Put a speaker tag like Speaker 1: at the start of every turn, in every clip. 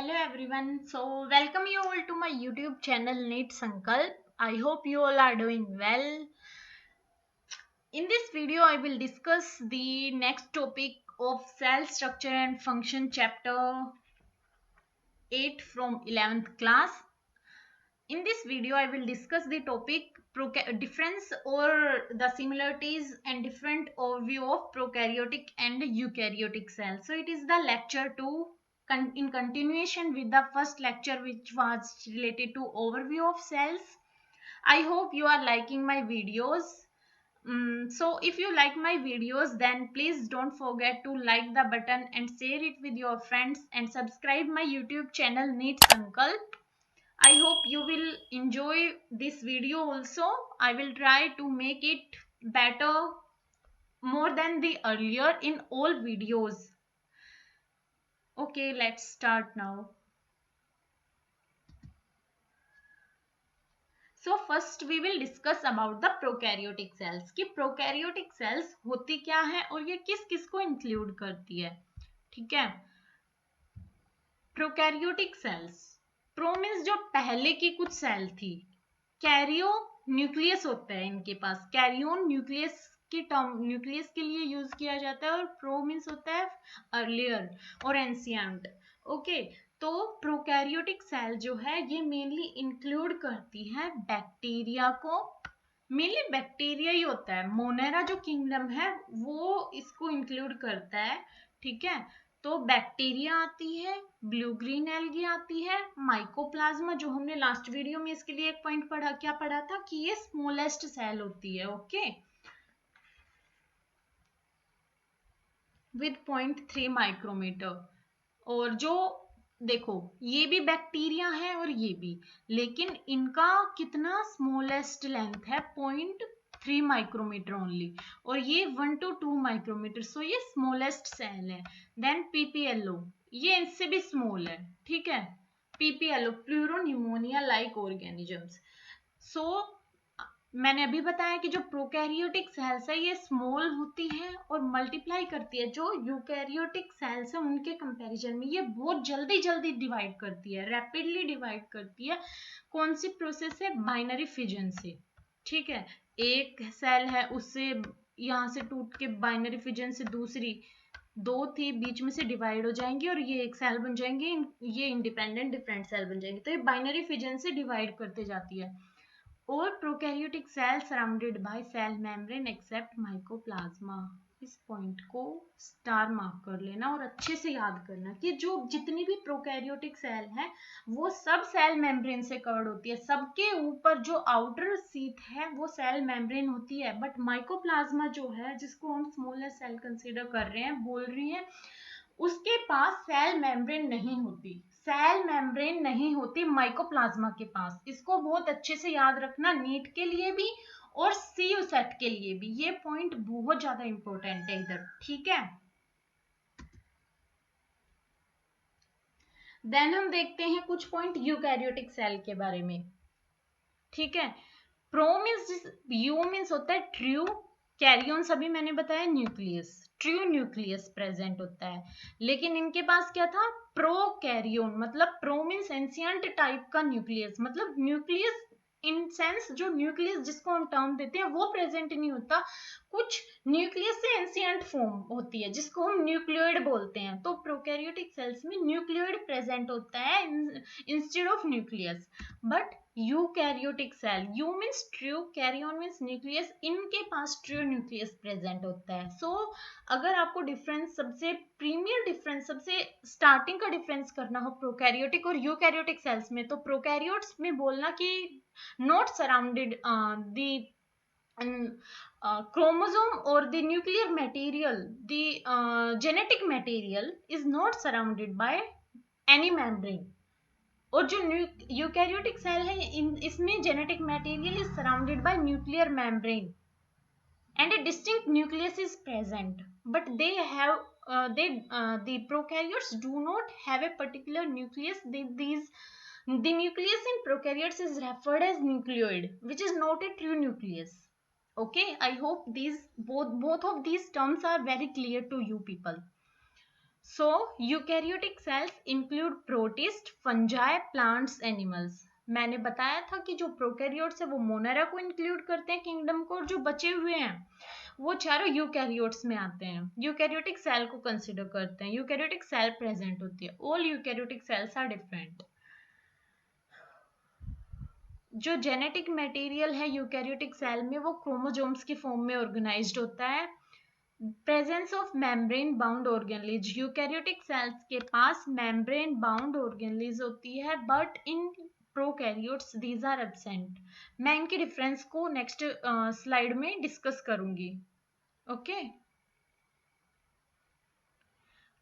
Speaker 1: Hello everyone. So welcome you all to my YouTube channel Neat Sankalp. I hope you all are doing well. In this video I will discuss the next topic of cell structure and function chapter 8 from 11th class. In this video I will discuss the topic difference or the similarities and different overview of prokaryotic and eukaryotic cells. So it is the lecture 2 in continuation with the first lecture which was related to overview of cells. I hope you are liking my videos. So if you like my videos, then please don't forget to like the button and share it with your friends and subscribe my YouTube channel Neat Sankalp. I hope you will enjoy this video also. I will try to make it better more than the earlier in all videos. Okay, let's start now. So first we will discuss about the prokaryotic cells कि prokaryotic cells होती क्या है और ये किस किस को include करती है. ठीक है. प्रोकैरियोटिक सेल्स, प्रो मीन्स जो पहले की कुछ सेल थी, कैरियो न्यूक्लियस होता है इनके पास, कैरियोन न्यूक्लियस की टर्म न्यूक्लियस के लिए यूज किया जाता है और प्रो मीन्स होता है अर्लियर और एंशिएंट. ओके, तो प्रोकैरियोटिक सेल जो है ये मेनली इंक्लूड करती है बैक्टीरिया को. मेनली बैक्टीरिया ही होता है, मोनेरा जो किंगडम है वो इसको इंक्लूड करता है. ठीक है, तो बैक्टीरिया आती है, ब्लू ग्रीन एल्गी आती है, माइकोप्लाज्मा जो हमने लास्ट वीडियो में इसके लिए एक पॉइंट पढ़ा, क्या पढ़ा था कि ये स्मॉलेस्ट सेल होती है. Okay, with 0.3 micrometer. और जो देखो ये भी बैक्टीरिया है और ये भी, लेकिन इनका कितना स्मॉलेस्ट लेंथ है 0.3 माइक्रोमीटर ओनली, और ये 1 to 2 माइक्रोमीटर. सो ये स्मॉलेस्ट सेल है. देन पीपीएलओ, ये इससे भी स्मॉल है. ठीक है, पीपीएलओ प्लूरोनिमोनिया लाइक ऑर्गेनिजम्स. सो मैंने अभी बताया कि जो प्रोकैरियोटिक सेल्स है ये स्मॉल होती है और मल्टीप्लाई करती है. जो यूकैरियोटिक सेल्स है उनके कंपैरिजन में ये बहुत जल्दी जल्दी डिवाइड करती है, रैपिडली डिवाइड करती है. कौन सी प्रोसेस है? बाइनरी फिजन से. ठीक है, एक सेल है उससे यहाँ से टूट के बाइनरी फिजन से दूसरी, दो थी बीच में से डिवाइड हो जाएंगी और ये एक सेल बन जाएंगे, ये इंडिपेंडेंट डिफरेंट सेल बन जाएंगे. तो ये बाइनरी फिजन से डिवाइड करते जाती है. All prokaryotic cells surrounded by cell membrane except mycoplasma. इस पॉइंट को स्टार मार्क कर लेना और अच्छे से याद करना कि जो जितनी भी प्रोकैरियोटिक सेल है वो सब सेल मेम्ब्रेन से कवर्ड होती है. सबके ऊपर जो आउटर सीट है वो सेल मेम्ब्रेन होती है, बट माइकोप्लाज्मा जो है जिसको हम स्मॉलेस्ट सेल कंसीडर कर रहे हैं, बोल रही हैं, उसके पास सेल मेम्ब्रेन नहीं होती. सेल मेम्ब्रेन नहीं होती माइकोप्लाज्मा के पास. इसको बहुत अच्छे से याद रखना, नीट के लिए भी और सीयू सेट के लिए भी. ये पॉइंट बहुत ज्यादा इंपॉर्टेंट है इधर. ठीक है, देन हम देखते हैं कुछ पॉइंट यूकैरियोटिक सेल के बारे में. ठीक है, प्रो मीन्स, यू मीन्स होता है ट्रू, कैरियन सभी मैंने बताया न्यूक्लियस, ट्रू न्यूक्लियस प्रेजेंट होता है. लेकिन इनके पास क्या था? प्रो कैरियन, मतलब प्रो मीन्स एंशिएंट टाइप का न्यूक्लियस, मतलब न्यूक्लियस इन सेंस जो न्यूक्लियस जिसको हम टर्म देते हैं वो प्रेजेंट नहीं होता. कुछ न्यूक्लियस से एंशिएंट फॉर्म होती है जिसको हम न्यूक्लियोइड बोलते हैं. तो प्रोकैरियोटिक सेल्स में न्यूक्लियोइड प्रेजेंट होता है instead of nucleus. But eukaryotic cell, eu means true, karyon means nucleus, इनके पास ट्रू न्यूक्लियस प्रेजेंट होता है. सो अगर आपको डिफरेंस, सबसे प्रीमियर डिफरेंस, सबसे स्टार्टिंग का डिफरेंस करना हो प्रोकैरियोटिक और यूकैरियोटिक सेल्स में, तो प्रोकैरियोट्स में बोलना कि not surrounded the chromosome or the nuclear material, the genetic material is not surrounded by any membrane. और जो यूकैरियोटिक सेल है इसमें genetic material is surrounded by nuclear membrane and a distinct nucleus is present, but they have the prokaryotes do not have a particular nucleus. The nucleus in prokaryotes is referred as nucleoid, which is not a true nucleus. Okay, I hope these both of these terms are very clear to you people. So eukaryotic cells include protist, fungi, plants, animals. मैंने बताया था कि जो prokaryotes है वो Monera को include करते हैं किंगडम को, और जो बचे हुए हैं वो चारों यूकैरियोट्स में आते हैं, यूकैरियोटिक सेल को कंसिडर करते हैं। यूकैरियोटिक सेल प्रेजेंट होती है। All eukaryotic cells are different. जो जेनेटिक मटेरियल है यूकैरियोटिक सेल में वो क्रोमोसोम्स की फॉर्म में ऑर्गेनाइज्ड होता है। Presence of membrane bound organelles, eukaryotic cells के पास मेम्ब्रेन बाउंड ऑर्गेनलीज होती है, but in prokaryotes these are absent. मैं इनके डिफरेंस को नेक्स्ट स्लाइड में डिस्कस करूंगी। Okay.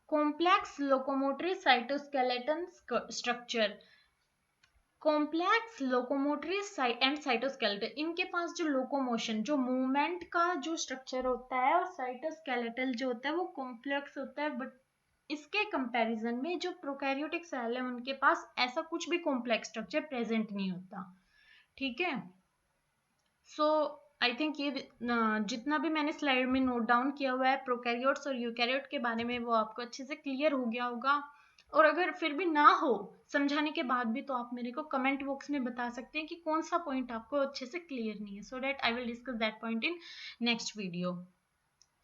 Speaker 1: Complex locomotory cytoskeleton structure, complex locomotory and cytoskeletal, इनके पास जो लोकोमोशन, जो मूवमेंट का जो स्ट्रक्चर होता है, और साइटोस्केलेटल जो होता है वो कॉम्प्लेक्स होता है। बट इसके कंपैरिजन में जो प्रोकैरियोटिक सेल है उनके पास ऐसा कुछ भी कॉम्प्लेक्स स्ट्रक्चर प्रेजेंट नहीं होता। ठीक है। सो आई थिंक ये जितना भी मैंने स्लाइड में नोट डाउन किया हुआ है प्रोकैरियोट्स और यूकैरियोट के बारे में वो आपको अच्छे से क्लियर हो गया होगा। और अगर फिर भी ना हो समझाने के बाद भी तो आप मेरे को कमेंट बॉक्स में बता सकते हैं कि कौन सा पॉइंट आपको अच्छे से क्लियर नहीं है, so that I will discuss that point in next video,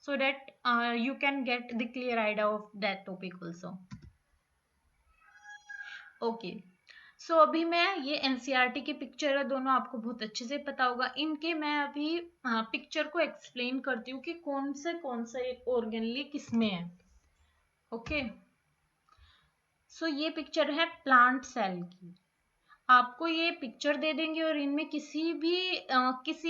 Speaker 1: so that you can get the clear idea of that topic also. Okay. So अभी मैं ये एनसीईआरटी की पिक्चर है, दोनों आपको बहुत अच्छे से पता होगा। इनके मैं अभी पिक्चर को एक्सप्लेन करती हूँ कि कौन से ऑर्गेनली किसमें है। ओके। सो ये पिक्चर है प्लांट सेल की। आपको ये पिक्चर दे देंगे और इनमें किसी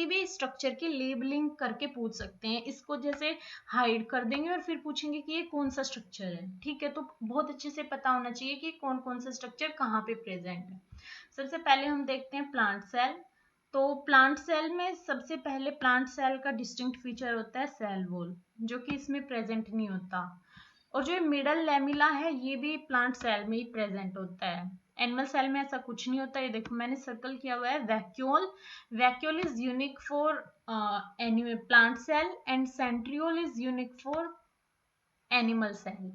Speaker 1: भी स्ट्रक्चर की लेबलिंग करके पूछ सकते हैं। इसको जैसे हाइड कर देंगे और फिर पूछेंगे कि ये कौन सा स्ट्रक्चर है। ठीक है, तो बहुत अच्छे से पता होना चाहिए कि कौन कौन सा स्ट्रक्चर कहाँ पे प्रेजेंट है। सबसे पहले हम देखते हैं प्लांट सेल। तो प्लांट सेल में सबसे पहले प्लांट सेल का डिस्टिंक्ट फीचर होता है सेल वॉल, जो कि इसमें प्रेजेंट नहीं होता। और जो मिडल लैमिला है ये भी प्लांट सेल में ही प्रेजेंट होता है। एनिमल सेल में ऐसा कुछ नहीं होता। ये देखो मैंने सर्कल किया हुआ है vacuole. Vacuole is unique for plant cell and centriole is unique for animal cell.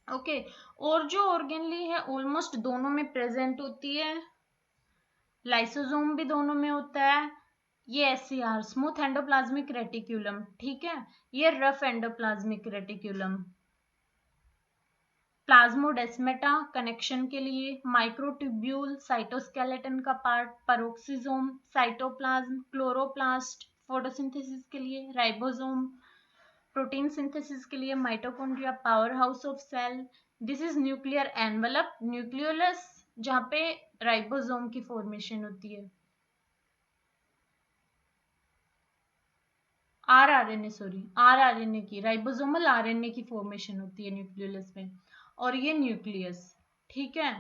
Speaker 1: Okay. और जो ऑर्गेनली है ऑलमोस्ट दोनों में प्रेजेंट होती है। लाइसोसोम भी दोनों में होता है। ये एससीआर स्मूथ एंडोप्लाज्मिक रेटिक्यूलम, ठीक है। ये rough endoplasmic reticulum. Plasmodesmata connection के लिए, माइक्रोट्यूब्यूल साइटोस्केलेटन का part, peroxisome, cytoplasm, chloroplast photosynthesis के लिए, राइबोसोम प्रोटीन सिंथेसिस के लिए, mitochondria power house of cell. This is nuclear envelope, nucleolus जहाँ पे राइबोसोम की फॉर्मेशन होती है। आरआरएनए की, राइबोसोमल आरएनए की फॉर्मेशन होती है न्यूक्लियोलस में। और ये न्यूक्लियस, ठीक है।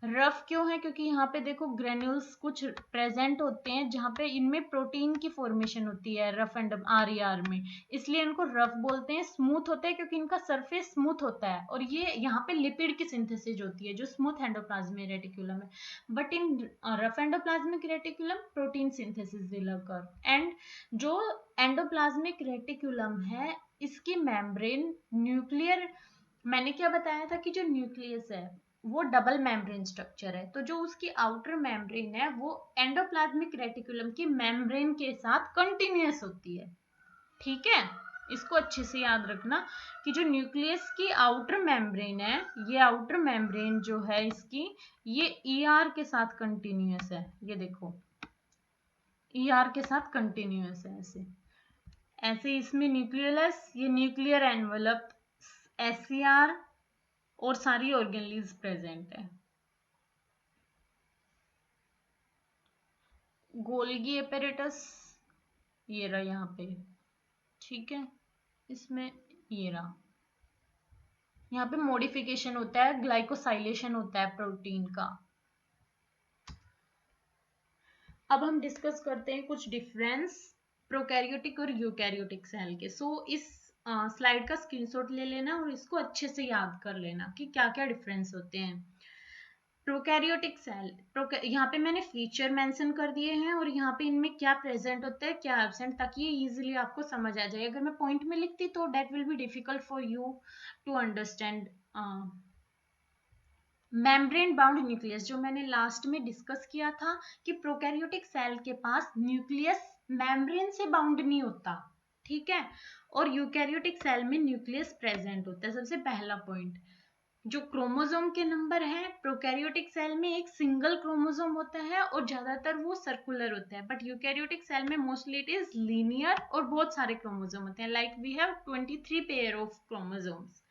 Speaker 1: रफ क्यों है? क्योंकि यहाँ पे देखो ग्रेन्यूल्स कुछ प्रेजेंट होते हैं जहाँ पे इनमें प्रोटीन की फॉर्मेशन होती है रफ एंड आरईआर में, इसलिए इनको रफ बोलते हैं। स्मूथ होते हैं क्योंकि इनका सरफेस स्मूथ होता है, और ये यहाँ पे लिपिड की सिंथेसिस होती है जो स्मूथ एंडोप्लाज्मिक रेटिकुलम है। But in rough endoplasmic reticulum protein synthesis will occur. And जो एंडोप्लाज्मिक रेटिकुलम है इसकी मेम्ब्रेन न्यूक्लियर, मैंने क्या बताया था कि जो न्यूक्लियस है वो डबल मेम्ब्रेन स्ट्रक्चर है, तो जो उसकी आउटर मेम्ब्रेन है वो एंडोप्लाज्मिक रेटिकुलम की मेम्ब्रेन के साथ कंटिन्यूअस होती है। ठीक है, इसको अच्छे से याद रखना कि जो न्यूक्लियस की आउटर मेम्ब्रेन है, ये आउटर मेम्ब्रेन जो है इसकी, ये ईआर के साथ कंटिन्यूअस है। ये देखो ईआर के साथ कंटिन्यूअस है ऐसे ऐसे। इसमें न्यूक्लियोलस, ये न्यूक्लियर एनवलप, एससीआर और सारी ऑर्गेनलीज प्रेजेंट है। गोल्गी एपेरेटस ये रहा यहाँ पे, ठीक है। इसमें ये रहा, यहाँ पे मॉडिफिकेशन होता है, ग्लाइकोसाइलेशन होता है प्रोटीन का। अब हम डिस्कस करते हैं कुछ डिफरेंस प्रोकैरियोटिक और यूकैरियोटिक सेल के। सो इस स्लाइड का स्क्रीनशॉट ले लेना और इसको अच्छे से याद कर लेना कि क्या क्या डिफरेंस होते हैं। प्रोकैरियोटिक सेल, यहाँ पे मैंने फीचर मेंशन कर दिए हैं और यहाँ पे इनमें क्या प्रेजेंट होता है क्या एब्सेंट, ताकि ये इजीली आपको समझ आ जाए। अगर मैं पॉइंट में लिखती तो that will be difficult for you to understand. Membrane bound nucleus, जो मैंने लास्ट में डिस्कस किया था कि प्रोकैरियोटिक सेल के पास न्यूक्लियस मेम्ब्रेन से बाउंड नहीं होता, ठीक है, और यूकैरियोटिक सेल में न्यूक्लियस प्रेजेंट होता है। सबसे पहला पॉइंट, जो क्रोमोसोम के नंबर है, प्रोकैरियोटिक सेल में एक सिंगल क्रोमोसोम होता है और ज्यादातर वो सर्कुलर होता है, बट यूकैरियोटिक सेल में मोस्टली इट इज लीनियर और बहुत सारे क्रोमोसोम होते हैं, like we have 23 pair of chromosomes.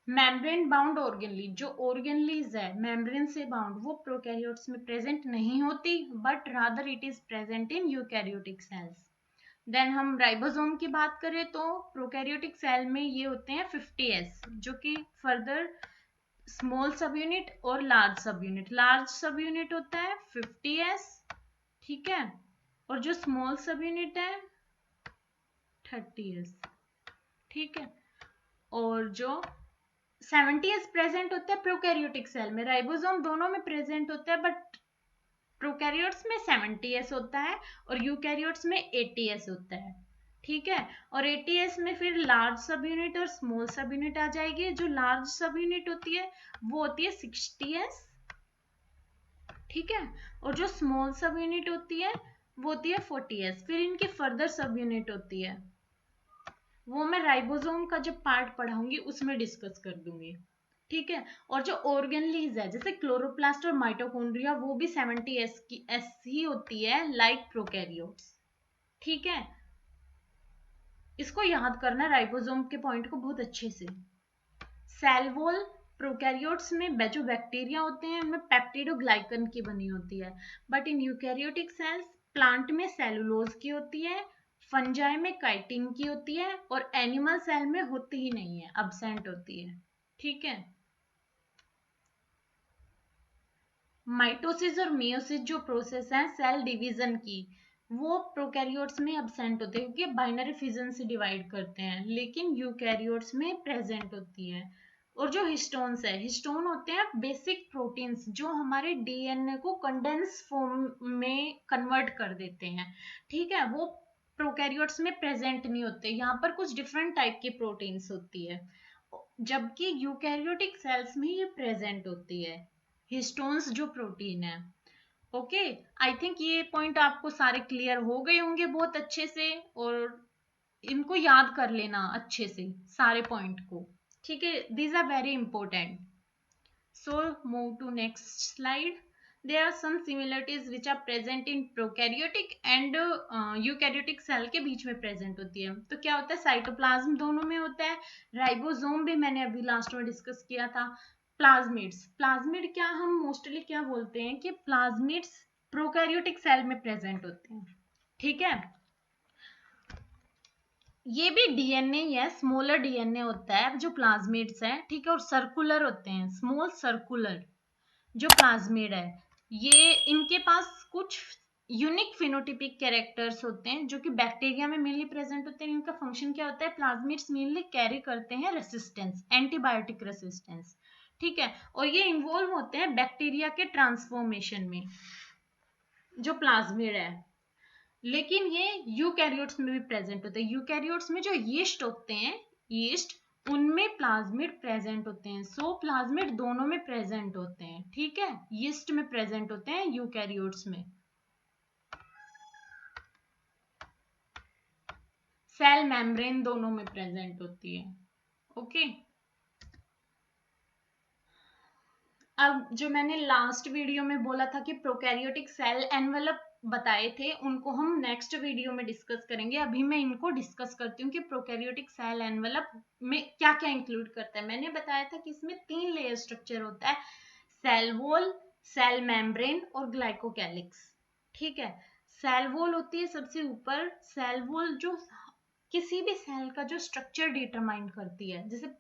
Speaker 1: Membrane bound organelle, जो ऑर्गेनलीज है मेम्ब्रेन से बाउंड, वो प्रोकैरियोट्स में प्रेजेंट नहीं होती, but rather it is present in eukaryotic cells. Then हम राइबोसोम की बात करें तो प्रोकैरियोटिक सेल में ये होते हैं 50s, जो कि फर्दर स्मॉल सब यूनिट और लार्ज सब यूनिट, लार्ज सब यूनिट होता है 50s, ठीक है, और जो स्मॉल सब यूनिट है 30s, ठीक है, और जो 70s प्रेजेंट होता है प्रोकैरियोटिक सेल में। राइबोसोम दोनों में प्रेजेंट होता है, बट प्रोकैरियोट्स में 70s होता है और यूकैरियोट्स में 80s होता है, ठीक है, और 80s में फिर लार्ज सब यूनिट और स्मॉल सब यूनिट आ जाएगी। जो लार्ज सब यूनिट होती है वो होती है 60s, ठीक है, और जो स्मॉल सब यूनिट होती है वो होती है 40s। फिर इनकी फर्दर सब यूनिट होती है, वो मैं राइबोसोम का जब पार्ट पढ़ाऊंगी उसमें डिस्कस कर दूंगी, ठीक है। और जो ऑर्गेनलीज है जैसे क्लोरोप्लास्ट और माइटोकॉन्ड्रिया, वो भी 70s की एस ही होती है, लाइक प्रोकैरियोट्स, ठीक है। इसको याद करना राइबोसोम के पॉइंट को बहुत अच्छे से। सेल वॉल प्रोकैरियोट्स में जो बैक्टीरिया होते हैं उनमें पेप्टिडोग्लाइकन की बनी होती है, but in eukaryotic sales plant में सेलुलोज की होती है, फंजाई में काइटिन की होती है, और एनिमल सेल में होती ही नहीं है, अब्सेंट होती है, ठीक है। माइटोसिस और मियोसिस जो प्रोसेस है सेल डिवीजन की, वो प्रोकैरियोट्स में अब्सेंट होते हैं क्योंकि बाइनरी फिजन से डिवाइड करते हैं, लेकिन यूकैरियोट्स में प्रेजेंट होती है। और जो हिस्टोन्स है, हिस्टोन होते हैं बेसिक प्रोटीन्स जो हमारे डीएनए को कंडेंस फॉर्म में कन्वर्ट कर देते हैं, ठीक है, वो प्रोकैरियोट्स में प्रेजेंट नहीं होते। यहाँ पर कुछ डिफरेंट टाइप की प्रोटीन्स होती है, जबकि यूकैरियोटिक सेल्स में ये प्रेजेंट होती है, हिस्टोन्स जो प्रोटीन है। ओके, आई थिंक ये पॉइंट आपको सारे क्लियर हो गए होंगे बहुत अच्छे से, और इनको याद कर लेना अच्छे से सारे पॉइंट को, ठीक है, these are very important. So move to next slide. There are some similarities which are present in prokaryotic and eukaryotic cell के बीच में प्रेजेंट होती है। तो क्या होता है, साइटोप्लाज्म दोनों में होता है, राइबोसोम भी मैंने अभी लास्ट में डिस्कस किया था, प्लाज्मिड्स, प्लाज्मिड क्या हम मोस्टली क्या बोलते हैं कि प्लाज्मिड्स प्रोकैरियोटिक सेल में प्रेजेंट होते हैं, ठीक है। ये भी डीएनए ही है, स्मॉलर डीएनए होता है जो प्लाज्मिड्स है, ठीक है, और सर्कुलर होते हैं, स्मॉल सर्कुलर जो प्लाज्मिड है, ये इनके पास कुछ यूनिक फिनोटिपिक कैरेक्टर्स होते हैं जो कि बैक्टीरिया में मेनली प्रेजेंट होते हैं। इनका फंक्शन क्या होता है, प्लाज्मिड्स मेनली कैरी करते हैं रेसिस्टेंस, एंटीबायोटिक रेसिस्टेंस, ठीक है, और ये इन्वॉल्व होते हैं बैक्टीरिया के ट्रांसफॉर्मेशन में, जो प्लाज्मिड है। लेकिन ये यूकैरियोट्स में भी प्रेजेंट होते हैं। यूकैरियोट्स में जो यीस्ट होते हैं, यीस्ट, उनमें प्लाज्मिड प्रेजेंट होते हैं, सो प्लाज्मिड दोनों में प्रेजेंट होते हैं, ठीक है, यीस्ट में प्रेजेंट होते हैं, यूकैरियोट्स में। सेल मेम्ब्रेन दोनों में प्रेजेंट होती है, ओके। अब जो मैंने लास्ट वीडियो में बोला था कि प्रोकैरियोटिक सेल एनवेलप बताए थे, उनको हम नेक्स्ट वीडियो में डिस्कस करेंगे। अभी मैं इनको डिस्कस करती हूँ कि प्रोकैरियोटिक सेल एनवेलप में क्या क्या इंक्लूड करता है। मैंने बताया था कि इसमें 3 लेयर स्ट्रक्चर होता है, सेल वॉल, सेल मेम्ब्रेन और ग्लाइकोकैलिक्स, ठीक है। सेल वॉल होती है सबसे ऊपर, सेल वॉल जो किसी भी सेल का जो स्ट्रक्चर डिटरमाइन करती है, जैसे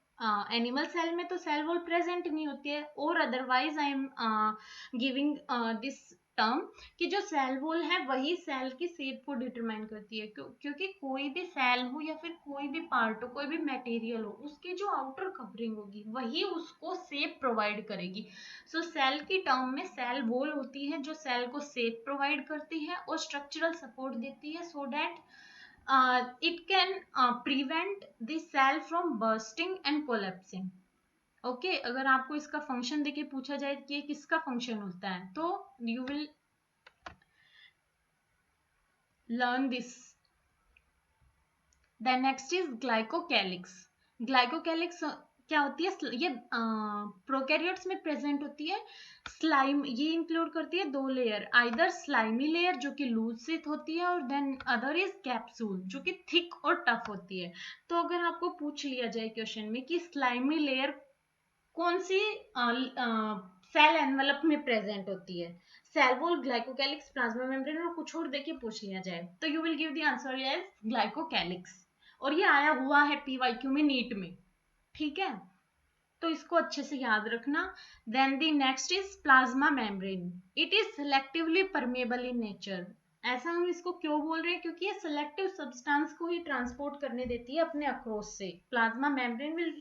Speaker 1: एनिमल सेल में तो सेल वॉल प्रेजेंट नहीं होती है, और otherwise I am giving this term कि जो सेल वॉल है वही सेल की शेप को डिटरमाइन करती है, क्योंकि कोई भी सेल हो या फिर कोई भी पार्ट हो, कोई भी मटेरियल हो, उसकी जो आउटर कवरिंग होगी वही उसको शेप प्रोवाइड करेगी। सो सेल की टर्म में सेल वॉल होती है जो सेल को शेप प्रोवाइड करती है और स्ट्रक्चरल सपोर्ट देती है, so that it can prevent the cell from bursting and collapsing. Okay अगर आपको इसका फंक्शन देके पूछा जाए कि ये किसका फंक्शन होता है तो you will learn this. Then next is glycocalyx. Glycocalyx क्या होती है? ये प्रोकैरियोट्स में प्रेजेंट होती है। स्लाइम ये इंक्लूड करती है दो लेयर, आइदर स्लाइमी लेयर जो कि लूज से होती है और देन अदर इज कैप्सूल जो कि थिक और टफ होती है। तो अगर आपको पूछ लिया जाए क्वेश्चन में कि स्लाइमी लेयर कौन सी सेल एनवेलप में प्रेजेंट होती है, cell wall, glycocalyx, plasma membrane और कुछ और देके पूछ लिया जाए तो you will give the answer as glycocalyx. और ये आया हुआ है पीवाईक्यू में, नीट में, ठीक है, तो इसको अच्छे से याद रखना। Then the next is plasma membrane. It is selectively permeable in nature. ऐसा हम इसको क्यों बोल रहे हैं? क्योंकि ये सेलेक्टिव सब्सटेंस को ही ट्रांसपोर्ट करने देती है अपने अक्रॉस से। Plasma membrane will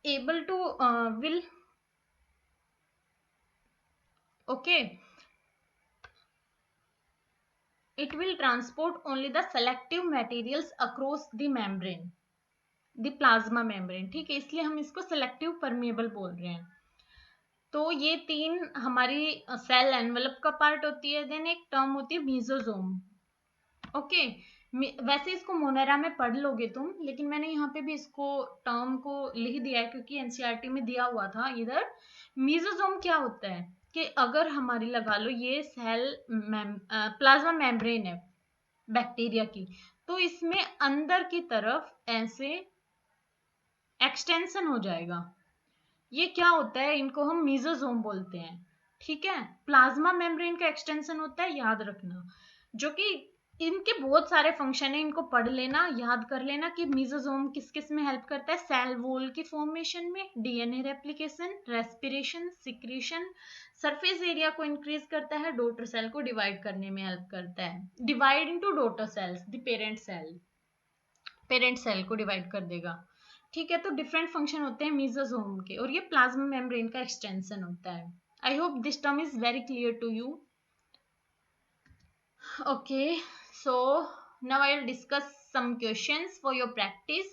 Speaker 1: able to will okay, it will transport only the selective materials across the membrane, the plasma membrane, ठीक है, इसलिए हम इसको सेलेक्टिव परमेबल बोल रहे हैं। तो ये तीन हमारी सेल एनवेलप का पार्ट होती है। देन एक टर्म होती है मीजोजोम। ओके वैसे इसको मोनेरा में पढ़ लोगे तुम, लेकिन मैंने यहाँ पे भी इसको टर्म को लिख दिया है क्योंकि एनसीईआरटी में दिया हुआ था इधर। मीजोजोम क्या होता है कि अगर हमारी लगा लो ये सेल प्लाज्मा मेम्ब्रेन है बैक्टीरिया की, तो इसमें अंदर की तरफ ऐसे एक्सटेंशन हो जाएगा। ये क्या होता है? इनको हम मीजोजोम बोलते हैं, ठीक है। प्लाज्मा मेम्ब्रेन का एक्सटेंशन होता है, याद रखना, जो कि इनके बहुत सारे फंक्शन है, इनको पढ़ लेना, याद कर लेना कि मीजोजोम किस किस में हेल्प करता है। सेल वॉल की फॉर्मेशन में, DNA replication, respiration, secretion, surface area को इंक्रीज करता है, डॉटर सेल को डिवाइड करने में हेल्प करता है। Divide into daughter cells, the parent cell को डिवाइड कर देगा, ठीक है। तो डिफरेंट फंक्शन होते हैं मीजोजोम के और ये प्लाज्मा मेम्ब्रेन का एक्सटेंशन होता है। I hope this term is very clear to you. Okay, so now I'll discuss some questions for your practice.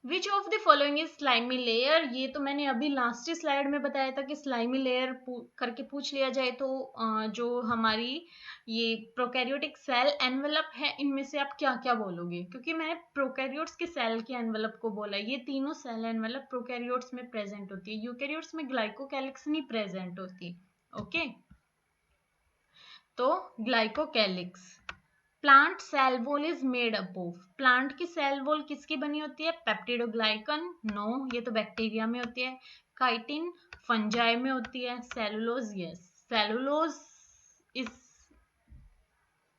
Speaker 1: Which of the following is slimy layer? ये तो मैंने अभी लास्ट स्लाइड में बताया था कि स्लाइमी लेयर करके पूछ लिया जाए तो जो हमारी ये प्रोकैरियोटिक सेल एनवेलप है इनमें से आप क्या क्या बोलोगे? क्योंकि मैंने प्रोकैरियोट्स के सेल के एनवेलप को बोला, ये तीनों सेल एनवेलप प्रोकैरियोट्स में प्रेजेंट होती है, यूकैरियोट्स में ग्लाइकोकैलिक्स नहीं प्रेजेंट होती। ओके तो glycocalyx. Plant cell wall is made up of. Plant की सेल वॉल किसकी बनी होती है? पेप्टिडोग्लाइकन, नो, ये तो बैक्टीरिया में होती है। काइटिन, फंजाई में होती है। Cellulose, yes, cellulose is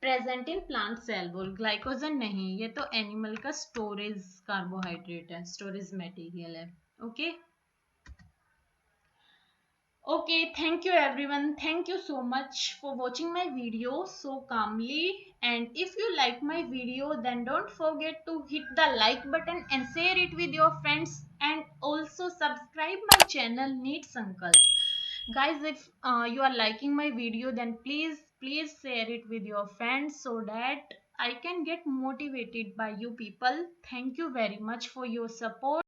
Speaker 1: present in plant cell wall. Glycogen नहीं, ये तो एनिमल का स्टोरेज कार्बोहाइड्रेट है, स्टोरेज मटेरियल है। Okay Okay, thank you everyone. Thank you so much for watching my video so calmly. And if you like my video, then don't forget to hit the like button and share it with your friends. And also subscribe my channel Neat Sankalp. Guys, if you are liking my video, then please share it with your friends so that I can get motivated by you people. Thank you very much for your support.